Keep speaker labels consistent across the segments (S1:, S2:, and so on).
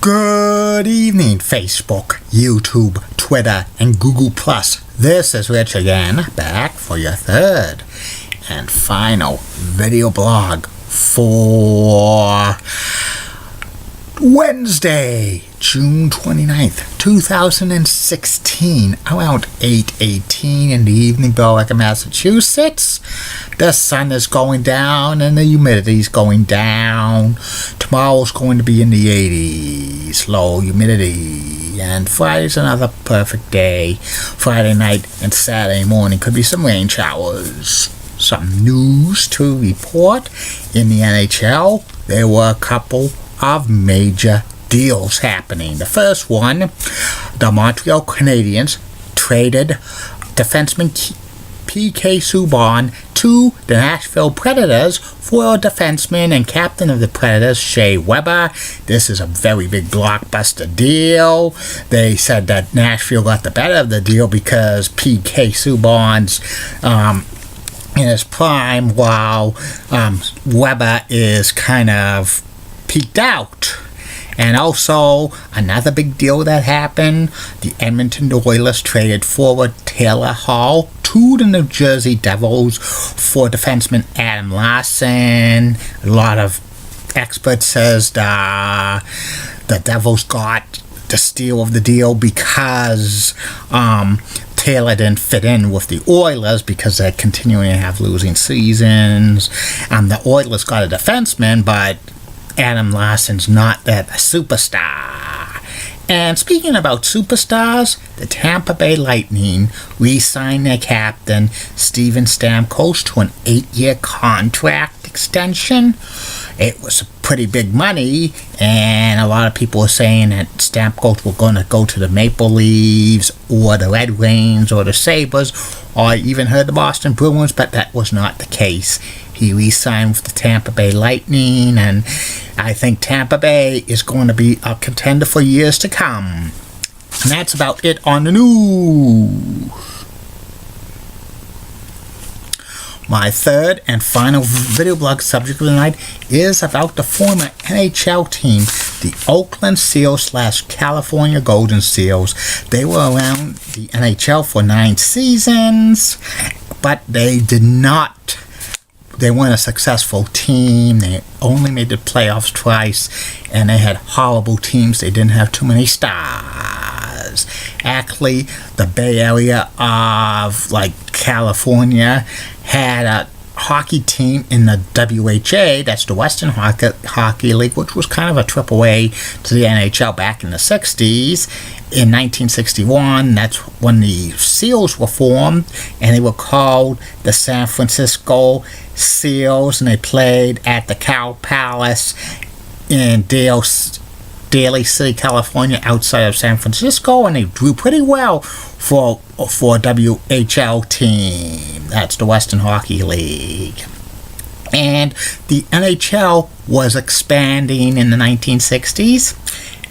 S1: Good evening, Facebook, YouTube, Twitter, and Google+. This is Rich again, back for your third and final video blog for Wednesday, June 29th, 2016, around 8:18 in the evening, Billerica, Massachusetts. The sun is going down and the humidity is going down. Tomorrow's going to be in the 80s, low humidity. And Friday's another perfect day. Friday night and Saturday morning could be some rain showers. Some news to report in the NHL. There were a couple of major deals happening. The first one, the Montreal Canadiens traded defenseman P.K. Subban to the Nashville Predators for a defenseman and captain of the Predators, Shea Weber. This is a very big blockbuster deal. They said that Nashville got the better of the deal because P.K. Subban's in his prime, while Weber is kind of peaked out. And also, another big deal that happened, the Edmonton Oilers traded forward Taylor Hall to the New Jersey Devils for defenseman Adam Larson. A lot of experts says the Devils got the steal of the deal because Taylor didn't fit in with the Oilers because they're continuing to have losing seasons. The Oilers got a defenseman, but Adam Larson's not that superstar. And speaking about superstars, the Tampa Bay Lightning re-signed their captain, Steven Stamkos, to an 8-year contract extension. It was pretty big money, and a lot of people were saying that Stamkos were going to go to the Maple Leafs or the Red Wings or the Sabres, or I even heard the Boston Bruins, but that was not the case. He re-signed with the Tampa Bay Lightning, and I think Tampa Bay is going to be a contender for years to come. And that's about it on the news. My third and final video blog subject of the night is about the former NHL team, the Oakland Seals/California Golden Seals. They were around the NHL for 9 seasons, but they weren't a successful team. They only made the playoffs twice, and they had horrible teams. They didn't have too many stars. Actually, the Bay Area of California had a hockey team in the WHA, that's the Western Hockey League, which was kind of a triple A to the NHL back in the 60s. In 1961, that's when the Seals were formed, and they were called the San Francisco Seals, and they played at the Cow Palace in Daly City, California, outside of San Francisco, and they drew pretty well for a WHL team. That's the Western Hockey League. And the NHL was expanding in the 1960s,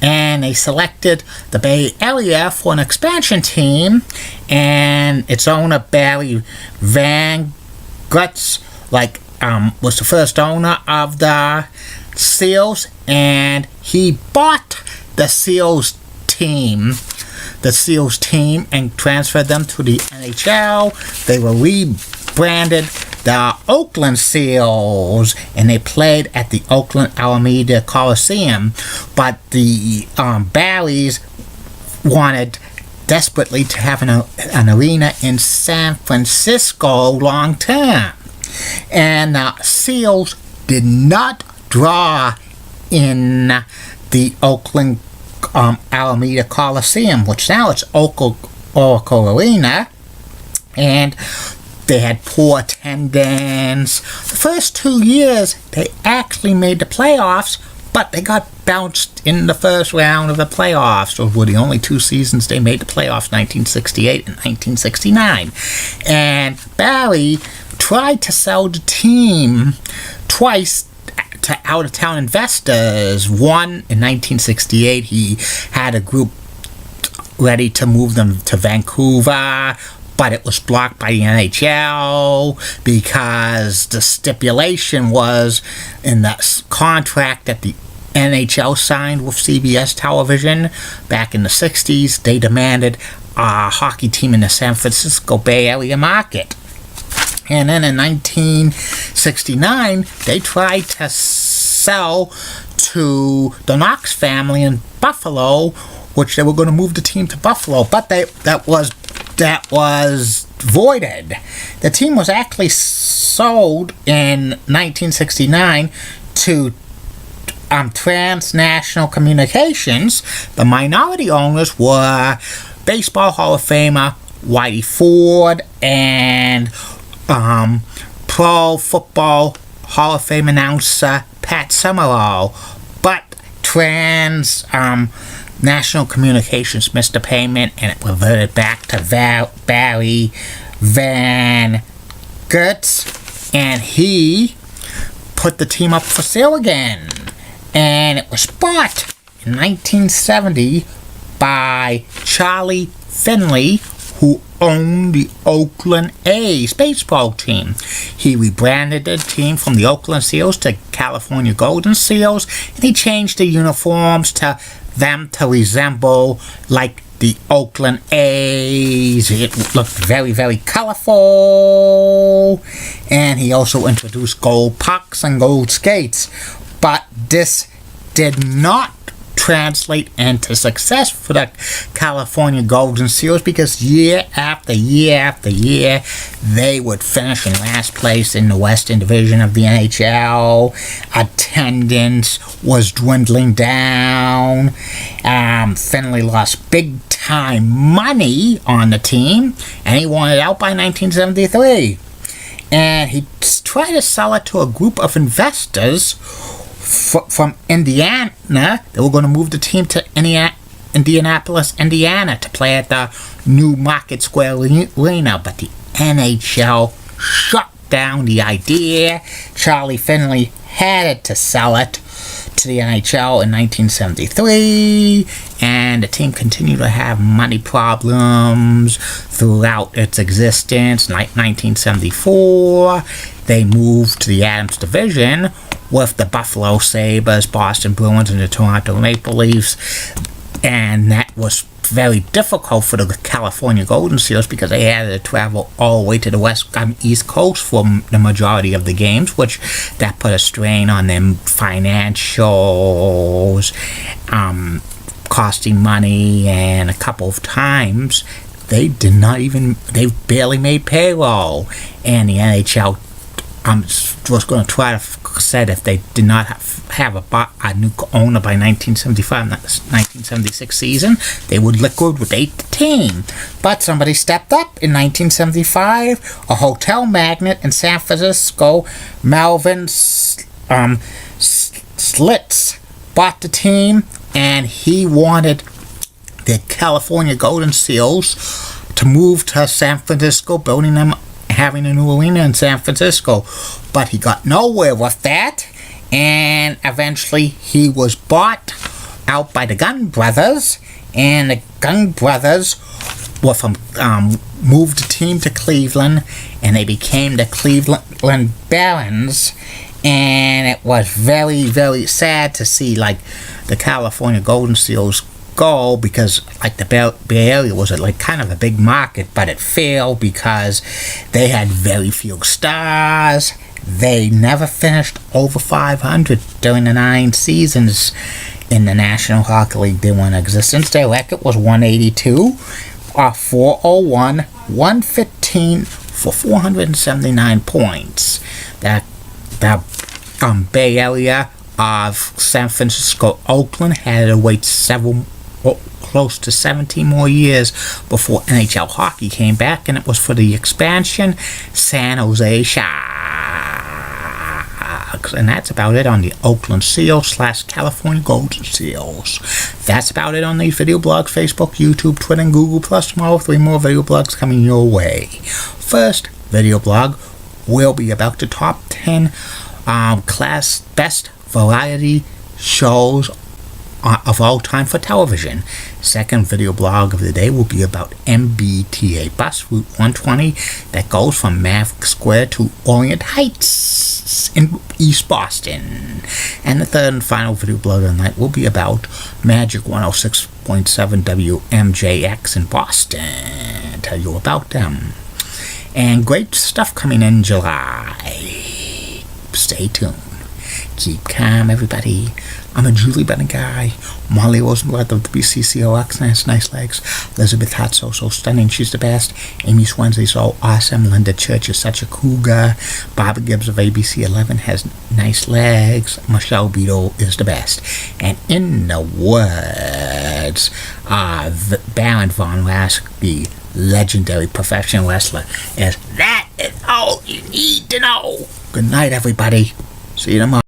S1: and they selected the Bay Area for an expansion team, and its owner, Barry Van Gutz, was the first owner of the Seals, and he bought the Seals team and transferred them to the NHL. They were rebranded the Oakland Seals, and they played at the Oakland Alameda Coliseum, but the Barrys wanted desperately to have an arena in San Francisco long term, and the Seals did not draw in the Oakland Alameda Coliseum, which now it's Oracle Arena, and they had poor attendance. The first 2 years, they actually made the playoffs, but they got bounced in the first round of the playoffs. Those were the only 2 seasons they made the playoffs, 1968 and 1969. And Barry tried to sell the team twice to out-of-town investors. One, in 1968, he had a group ready to move them to Vancouver, but it was blocked by the NHL because the stipulation was in the contract that the NHL signed with CBS television back in the 60s. They demanded a hockey team in the San Francisco Bay Area market. And then in 1969, they tried to sell to the Knox family in Buffalo, which they were going to move the team to Buffalo, but that was voided. The team was actually sold in 1969 to Transnational Communications. The minority owners were Baseball Hall of Famer Whitey Ford and Pro Football Hall of Fame announcer Pat Summerall. But National Communications missed the payment, and it reverted back to Barry Van Gertz, and he put the team up for sale again. And it was bought in 1970 by Charlie Finley, who owned the Oakland A's baseball team. He rebranded the team from the Oakland Seals to California Golden Seals, and he changed the uniforms to them to resemble like the Oakland A's. It looked very, very colorful, and he also introduced gold pucks and gold skates. But this did not translate into success for the California Golden Seals, because year after year after year they would finish in last place in the Western Division of the NHL. Attendance was dwindling down. Finley lost big time money on the team, and he wanted out by 1973. And he tried to sell it to a group of investors from Indiana. They were going to move the team to Indianapolis, Indiana, to play at the new Market Square Arena, but the NHL shut down the idea. Charlie Finley had to sell it to the NHL in 1973, and the team continued to have money problems throughout its existence. In 1974, they moved to the Adams Division with the Buffalo Sabres, Boston Bruins, and the Toronto Maple Leafs. And that was very difficult for the California Golden Seals, because they had to travel all the way to the East Coast for the majority of the games, which that put a strain on them financials, costing money, and a couple of times they barely made payroll. And the NHL was going to try to said if they did not have a new owner by 1975, not the 1976 season, they would liquidate the team. But somebody stepped up in 1975. A hotel magnate in San Francisco, Melvin Slitz, bought the team, and he wanted the California Golden Seals to move to San Francisco, having a new arena in San Francisco. But he got nowhere with that, and eventually he was bought out by the Gunn brothers, and the Gunn brothers moved the team to Cleveland, and they became the Cleveland Barons. And it was very, very sad to see the California Golden Seals go, because the Bay Area was kind of a big market, but it failed because they had very few stars. They never finished over 500 during the 9 seasons in the National Hockey League they were in existence. Their record was 182, 401, 115 for 479 points. The Bay Area of San Francisco, Oakland had to wait close to 17 more years before NHL hockey came back, and it was for the expansion San Jose Sharks. And that's about it on the Oakland Seals / California Golden Seals. That's about it on these video blogs: Facebook, YouTube, Twitter, and Google+. Tomorrow, 3 more video blogs coming your way. First video blog will be about the top 10 best variety shows of all time for television. Second video blog of the day will be about MBTA bus Route 120 that goes from Maverick Square to Orient Heights. in East Boston. And the third and final video blog of the night will be about Magic 106.7 WMJX in Boston. Tell you about them. And great stuff coming in July. Stay tuned. Keep calm, everybody. I'm a Julie Bennett guy. Molly Rosenblatt of the BCCOX has nice legs. Elizabeth Hart so stunning, she's the best. Amy Swansea so awesome. Linda Church is such a cougar. Barbara Gibbs of ABC 11 has nice legs. Michelle Beadle is the best. And in the words of Baron Von Rask, the legendary professional wrestler, is that is all you need to know. Good night, everybody. See you tomorrow.